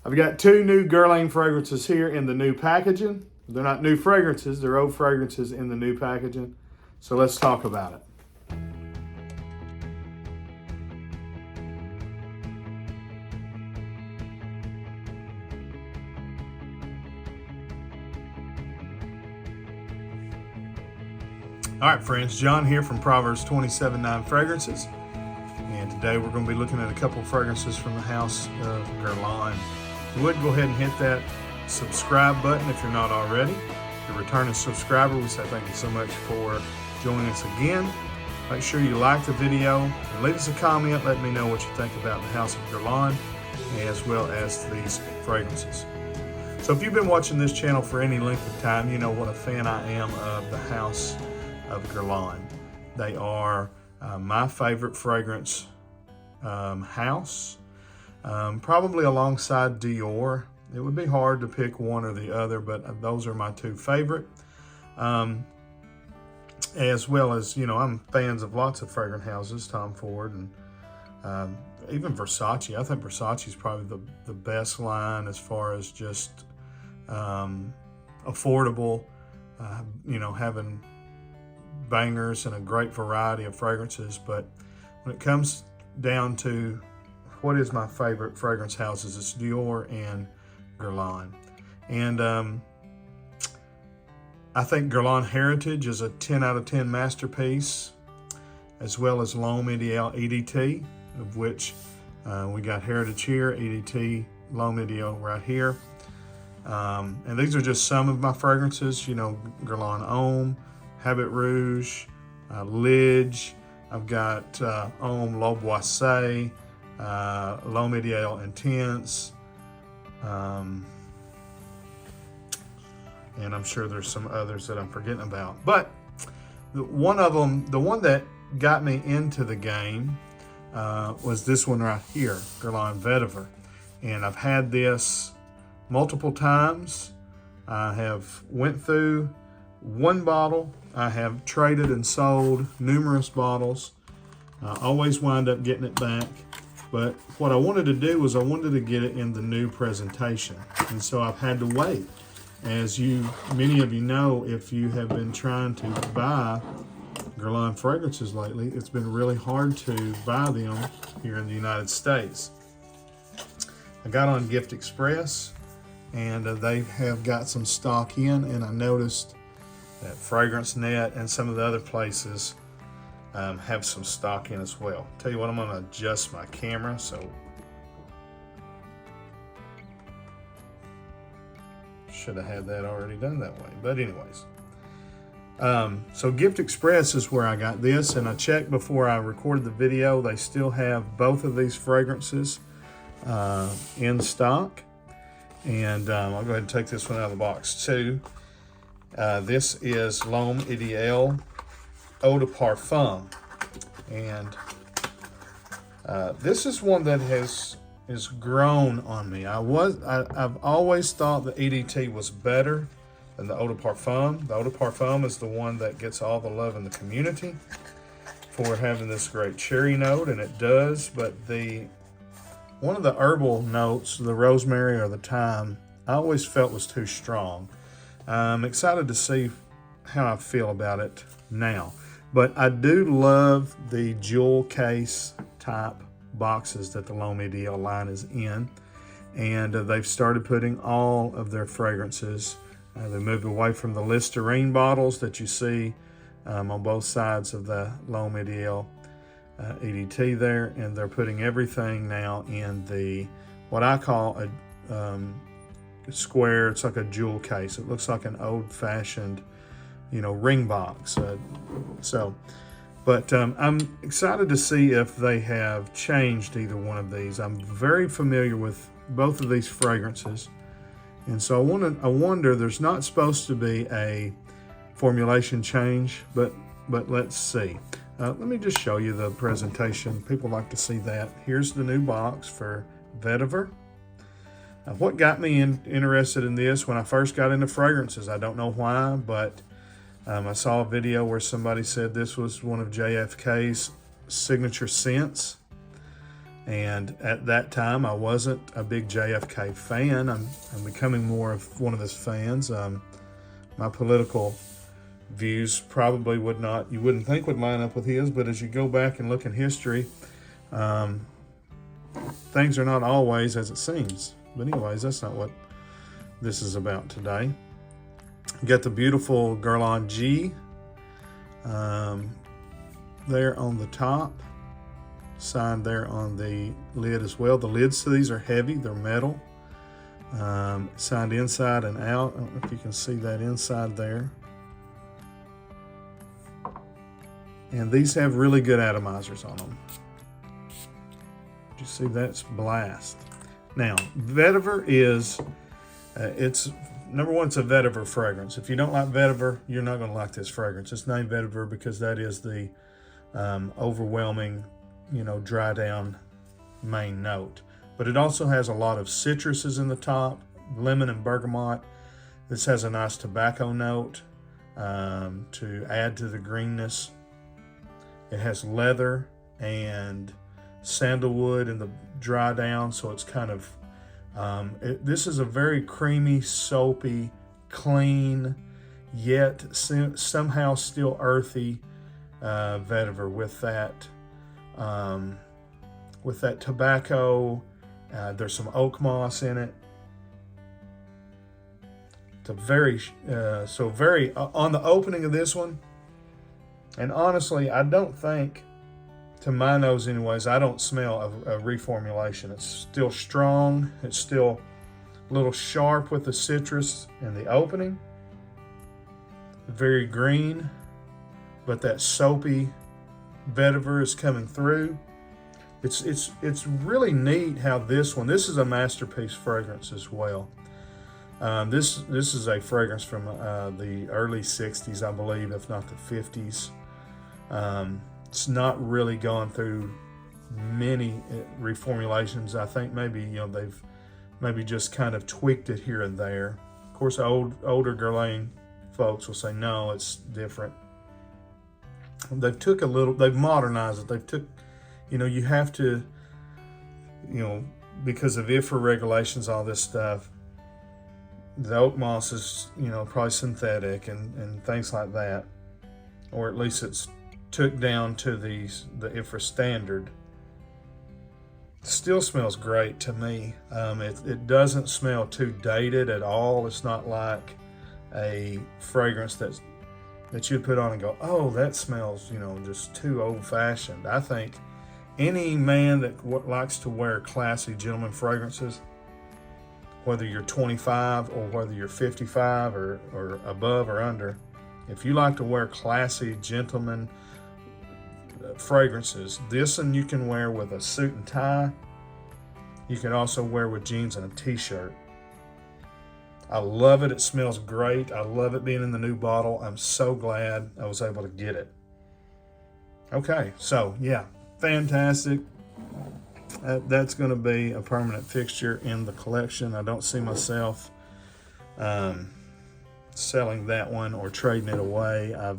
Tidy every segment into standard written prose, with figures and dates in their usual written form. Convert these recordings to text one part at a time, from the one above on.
I've got two new Guerlain fragrances here in the new packaging. They're not new fragrances, they're old fragrances in the new packaging. So let's talk about it. All right, friends, John here from Proverbs 27:9 Fragrances. And today we're going to be looking at a couple of fragrances from the house of Guerlain. If you would, go ahead and hit that subscribe button if you're not already. If you're a returning subscriber, we say thank you so much for joining us again. Make sure you like the video and leave us a comment. Let me know what you think about the house of Guerlain as well as these fragrances. So if you've been watching this channel for any length of time, you know what a fan I am of the house of Guerlain. They are my favorite fragrance house, probably alongside Dior. It would be hard to pick one or the other, but those are my two favorite. As well as, you know, I'm fans of lots of fragrant houses, Tom Ford and even Versace. I think Versace is probably the best line as far as just affordable, you know, having bangers and a great variety of fragrances. But when it comes down to what is my favorite fragrance houses, it's Dior and Guerlain. And I think Guerlain Heritage is a 10 out of 10 masterpiece, as well as L'Homme Ideal EDT, of which we got Heritage here, EDT, L'Homme Ideal right here. And these are just some of my fragrances, you know, Guerlain Homme, Habit Rouge, Lidge. I've got Homme La Boissée, L'Homme Ideal Intense, and I'm sure there's some others that I'm forgetting about. But one of them, the one that got me into the game was this one right here, Guerlain Vetiver. And I've had this multiple times. I have went through one bottle. I have traded and sold numerous bottles. I always wind up getting it back. But what I wanted to do was I wanted to get it in the new presentation. And so I've had to wait. As many of you know, if you have been trying to buy Guerlain fragrances lately, it's been really hard to buy them here in the United States. I got on Gift Express, and they have got some stock in, and I noticed that Fragrance Net and some of the other places have some stock in as well. Tell you what, I'm going to adjust my camera so should have had that already done that way. But anyways, so Gift Express is where I got this, and I checked before I recorded the video. They still have both of these fragrances in stock. And I'll go ahead and take this one out of the box too. This is L'Homme Ideal Eau de Parfum. And this is one that has grown on me. I've always thought the EDT was better than the Eau de Parfum. The Eau de Parfum is the one that gets all the love in the community for having this great cherry note, and it does, but one of the herbal notes, the rosemary or the thyme, I always felt was too strong. I'm excited to see how I feel about it now. But I do love the jewel case type boxes that the L'Homme Ideal line is in. And they've started putting all of their fragrances. They moved away from the Listerine bottles that you see on both sides of the L'Homme Ideal EDT there, and they're putting everything now in what I call a square. It's like a jewel case. It looks like an old-fashioned, you know, ring box. But I'm excited to see if they have changed either one of these. I'm very familiar with both of these fragrances, and so I wonder. There's not supposed to be a formulation change, but let's see. Let me just show you the presentation. People like to see that. Here's the new box for Vetiver. What got me interested in this when I first got into fragrances, I don't know why, but I saw a video where somebody said this was one of JFK's signature scents. And at that time, I wasn't a big JFK fan. I'm becoming more of one of his fans. My political views probably you wouldn't think would line up with his, but as you go back and look in history, things are not always as it seems. But anyways, that's not what this is about today. You got the beautiful Guerlain G there on the top, signed there on the lid as well. The lids to these are heavy, they're metal, signed inside and out. I don't know if you can see that inside there. And these have really good atomizers on them. You see that's Blast. Now, Vetiver is, it's number one, it's a Vetiver fragrance. If you don't like Vetiver, you're not going to like this fragrance. It's named Vetiver because that is the overwhelming, dry down main note. But it also has a lot of citruses in the top, lemon and bergamot. This has a nice tobacco note to add to the greenness. It has leather and sandalwood in the dry down, so it's kind of, this is a very creamy, soapy, clean, yet somehow still earthy vetiver with that tobacco. There's some oak moss in it. It's a very, on the opening of this one, and honestly, I don't think, to my nose anyways, I don't smell a reformulation. It's still strong. It's still a little sharp with the citrus in the opening. Very green, but that soapy vetiver is coming through. It's really neat how this is a masterpiece fragrance as well. This is a fragrance from the early 60s, I believe, if not the 50s. It's not really gone through many reformulations. I think maybe they've maybe just kind of tweaked it here and there. Of course, older Guerlain folks will say no, it's different. They've modernized it. They've took, you have to, because of IFRA regulations, all this stuff. The oak moss is, probably synthetic and things like that, or at least it's took down to the IFRA standard. Still smells great to me. It doesn't smell too dated at all. It's not like a fragrance that you'd put on and go, oh, that smells, just too old-fashioned. I think any man that likes to wear classy gentleman fragrances, whether you're 25 or whether you're 55 or above or under, if you like to wear classy gentleman fragrances, this one you can wear with a suit and tie. You can also wear with jeans and a t-shirt. I love it. It smells great. I love it being in the new bottle. I'm so glad I was able to get it. Okay, so yeah, fantastic. That's going to be a permanent fixture in the collection. I don't see myself selling that one or trading it away. I've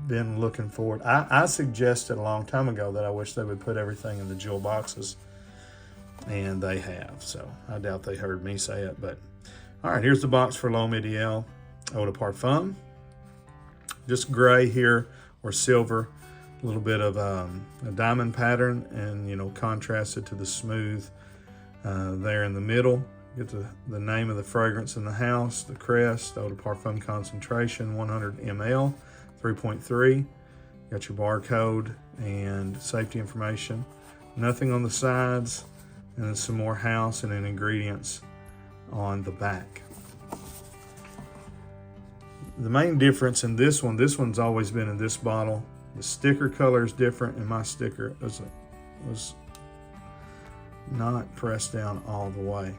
been looking for it. I suggested a long time ago that I wish they would put everything in the jewel boxes, and they have. So I doubt they heard me say it, but all right, here's the box for L'Homme Ideal Eau de Parfum. Just gray here or silver, a little bit of a diamond pattern, and contrasted to the smooth there in the middle. Get the name of the fragrance in the house, the crest, Eau de Parfum concentration, 100 ml, 3.3. Got your barcode and safety information. Nothing on the sides, and then some more house and then ingredients on the back. The main difference in this one's always been in this bottle. The sticker color is different, and my sticker was not pressed down all the way.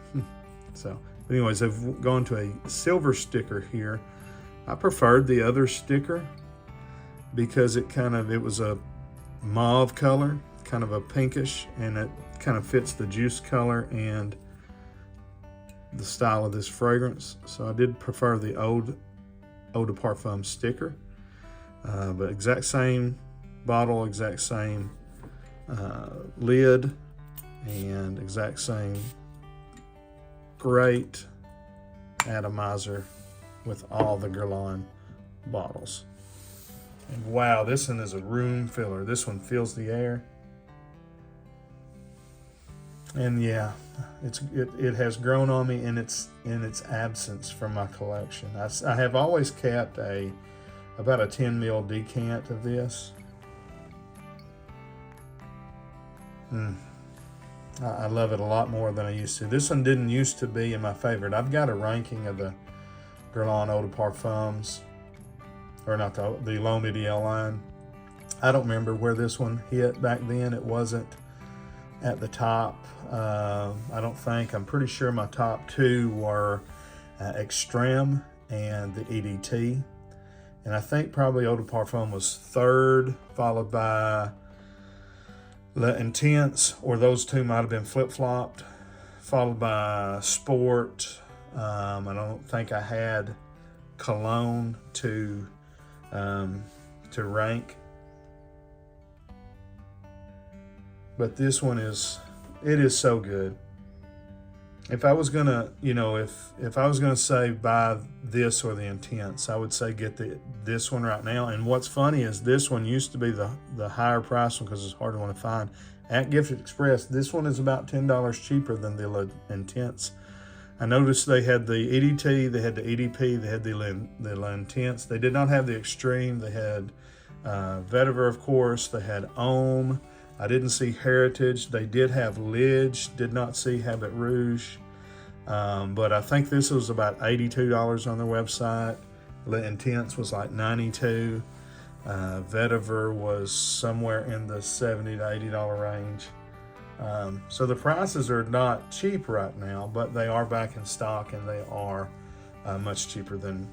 So, but anyways, I've gone to a silver sticker here. I preferred the other sticker because it was a mauve color, kind of a pinkish, and it kind of fits the juice color and the style of this fragrance. So I did prefer the Eau de Parfum sticker, but exact same bottle, exact same lid, and exact same great atomizer with all the Guerlain bottles. And wow, this one is a room filler. This one fills the air. And yeah, it has grown on me in its absence from my collection. I have always kept about a 10 ml decant of this. I love it a lot more than I used to. This one didn't used to be in my favorite. I've got a ranking of the Guerlain Eau de Parfums, or not the L'Homme Ideal line. I don't remember where this one hit back then. It wasn't at the top. I don't think. I'm pretty sure my top two were Extreme and the EDT. And I think probably Eau de Parfum was third, followed by Le Intense, or those two might have been flip-flopped, followed by Sport. I don't think I had Cologne to rank. But this one is so good. If I was gonna, if I was gonna say buy this or the Intense, I would say get this one right now. And what's funny is this one used to be the higher price one because it's harder one to find. At Gift Express, this one is about $10 cheaper than the Intense. I noticed they had the EDT, they had the EDP, they had the Intense. They did not have the Extreme. They had Vetiver, of course. They had Homme. I didn't see Heritage. They did have Lidge. Did not see Habit Rouge. But I think this was about $82 on their website. The Intense was like $92. Vetiver was somewhere in the $70 to $80 range. So the prices are not cheap right now, but they are back in stock, and they are much cheaper than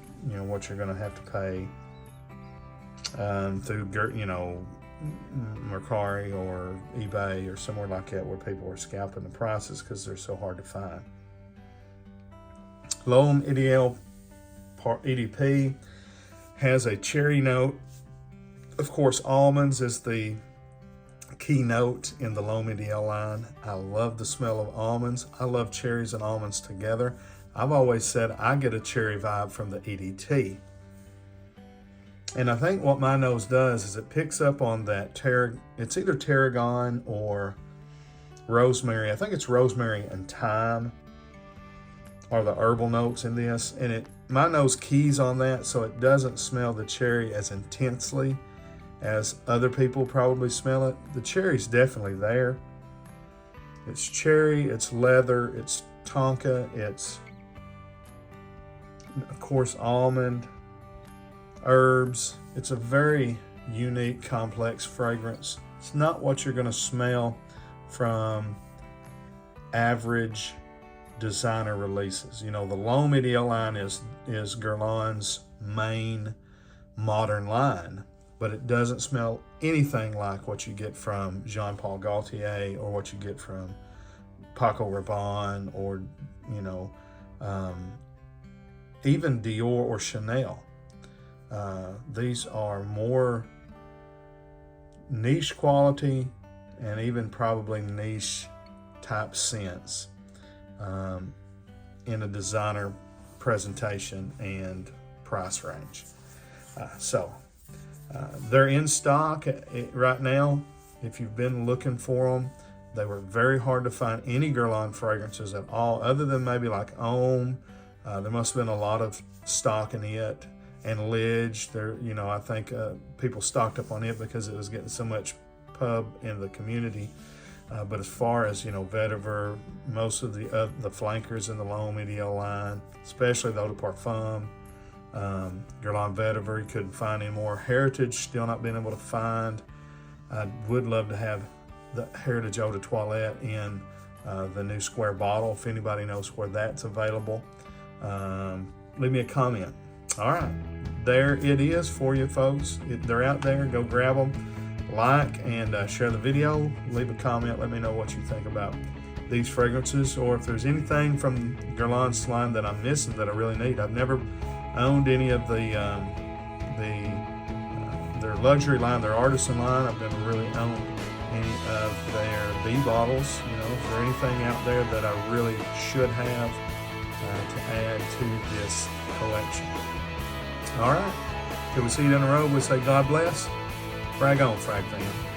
what you're going to have to pay through Mercari or eBay or somewhere like that, where people are scalping the prices because they're so hard to find. L'Homme Ideal EDP has a cherry note. Of course, almonds is the key note in the L'Homme Ideal line. I love the smell of almonds. I love cherries and almonds together. I've always said I get a cherry vibe from the EDT. And I think what my nose does is it picks up on that it's either tarragon or rosemary. I think it's rosemary and thyme are the herbal notes in this. And my nose keys on that, so it doesn't smell the cherry as intensely as other people probably smell it. The cherry's definitely there. It's cherry, it's leather, it's tonka, it's, of course, almond, herbs. It's a very unique, complex fragrance. It's not what you're going to smell from average designer releases. The L'Homme Ideal line is Guerlain's main modern line, but it doesn't smell anything like what you get from Jean Paul Gaultier or what you get from Paco Rabanne or even Dior or Chanel. These are more niche quality and even probably niche type scents in a designer presentation and price range. They're in stock right now. If you've been looking for them, they were very hard to find any Guerlain fragrances at all, other than maybe like Homme. There must have been a lot of stock in it. And Lidge, I think people stocked up on it because it was getting so much pub in the community. But as far as Vetiver, most of the flankers in the L'Homme Ideal line, especially the Eau de Parfum, Guerlain Vetiver, you couldn't find anymore. Heritage, still not been able to find. I would love to have the Heritage Eau de Toilette in the new square bottle. If anybody knows where that's available, leave me a comment. All right, there it is for you, folks. They're out there. Go grab them, like and share the video. Leave a comment. Let me know what you think about these fragrances, or if there's anything from Guerlain's line that I'm missing that I really need. I've never owned any of their luxury line, their artisan line. I've never really owned any of their B bottles, Is there anything out there that I really should have to add to this collection? All right. Till we see you down the road, we say God bless. Frag on, Frag fam.